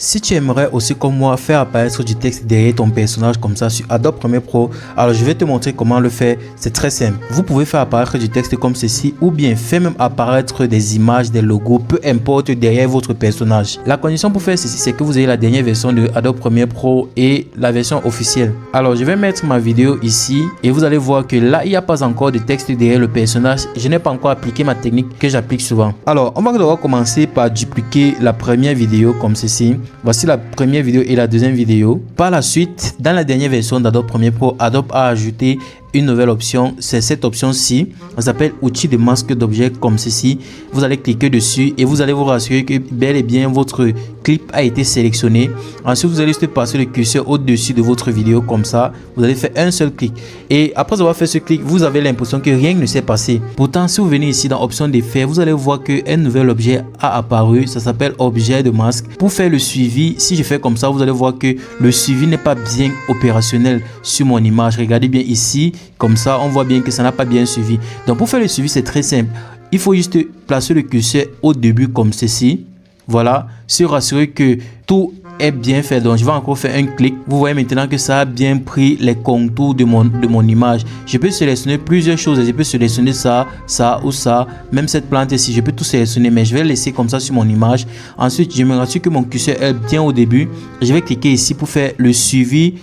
Si tu aimerais aussi comme moi faire apparaître du texte derrière ton personnage comme ça sur Adobe Premiere Pro, alors je vais te montrer comment le faire. C'est très simple. Vous pouvez faire apparaître du texte comme ceci ou bien faire même apparaître des images, des logos, peu importe derrière votre personnage. La condition pour faire ceci, c'est que vous ayez la dernière version de Adobe Premiere Pro et la version officielle. Alors je vais mettre ma vidéo ici et vous allez voir que là il n'y a pas encore de texte derrière le personnage. Je n'ai pas encore appliqué ma technique que j'applique souvent. Alors on va devoir commencer par dupliquer la première vidéo comme ceci. Voici la première vidéo et la deuxième vidéo. Par la suite, dans la dernière version d'Adobe Premiere Pro, Adobe a ajouté une nouvelle option. C'est cette option-ci. Ça s'appelle outil de masque d'objet comme ceci. Vous allez cliquer dessus et vous allez vous rassurer que bel et bien votre clip a été sélectionné. Ensuite, vous allez juste passer le curseur au-dessus de votre vidéo comme ça. Vous allez faire un seul clic. Et après avoir fait ce clic, vous avez l'impression que rien ne s'est passé. Pourtant, si vous venez ici dans option d'effets, vous allez voir qu'un nouvel objet a apparu. Ça s'appelle objet de masque. Pour faire le suivi, si je fais comme ça, vous allez voir que le suivi n'est pas bien opérationnel sur mon image. Regardez bien ici. Comme ça, on voit bien que ça n'a pas bien suivi. Donc, pour faire le suivi, c'est très simple. Il faut juste placer le curseur au début comme ceci. Voilà. Se rassurer que tout est bien fait. Donc, je vais encore faire un clic. Vous voyez maintenant que ça a bien pris les contours de mon image. Je peux sélectionner plusieurs choses. Je peux sélectionner ça, ça ou ça. Même cette plante ici, je peux tout sélectionner. Mais je vais laisser comme ça sur mon image. Ensuite, je me rassure que mon curseur est bien au début. Je vais cliquer ici pour faire le suivi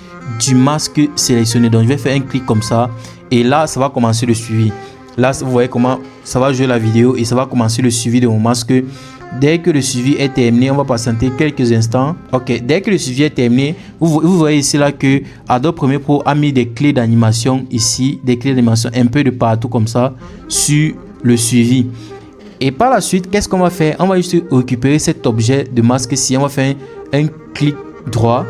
du masque sélectionné. Donc, je vais faire un clic comme ça. Et là, ça va commencer le suivi. Là, vous voyez comment ça va jouer la vidéo et ça va commencer le suivi de mon masque. Dès que le suivi est terminé, on va patienter quelques instants. Ok, dès que le suivi est terminé, vous voyez ici là que Adobe Premiere Pro a mis des clés d'animation ici, des clés d'animation un peu de partout comme ça sur le suivi. Et par la suite, qu'est-ce qu'on va faire? On va juste récupérer cet objet de masque ici. On va faire un clic droit.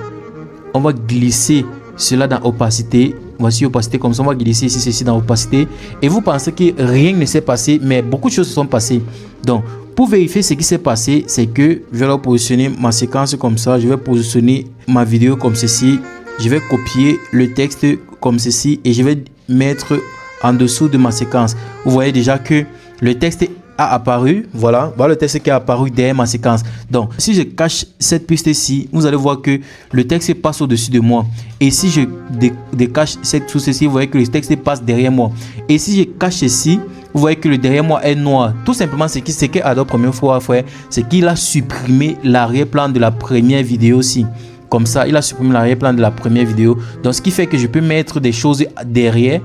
On va glisser cela dans opacité. Voici opacité comme ça. On va glisser ici ceci dans opacité. Et vous pensez que rien ne s'est passé, mais beaucoup de choses se sont passées. Donc, pour vérifier ce qui s'est passé, c'est que je vais positionner ma séquence comme ça. Je vais positionner ma vidéo comme ceci. Je vais copier le texte comme ceci et je vais mettre en dessous de ma séquence. Vous voyez déjà que le texte a apparu. Voilà le texte qui a apparu derrière ma séquence. Donc, si je cache cette piste ici, vous allez voir que le texte passe au-dessus de moi. Et si je décache cette chose ici, vous voyez que le texte passe derrière moi. Et si je cache ici, vous voyez que le derrière moi est noir. Tout simplement, ce que Adobe Premiere Pro a fait, c'est qu'il a supprimé l'arrière-plan de la première vidéo aussi. Comme ça, il a supprimé l'arrière-plan de la première vidéo. Donc, ce qui fait que je peux mettre des choses derrière.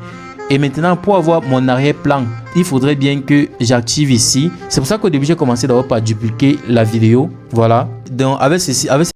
Et maintenant, pour avoir mon arrière-plan, il faudrait bien que j'active ici. C'est pour ça qu'au début, j'ai commencé d'abord par dupliquer la vidéo. Voilà. Donc, avec ceci,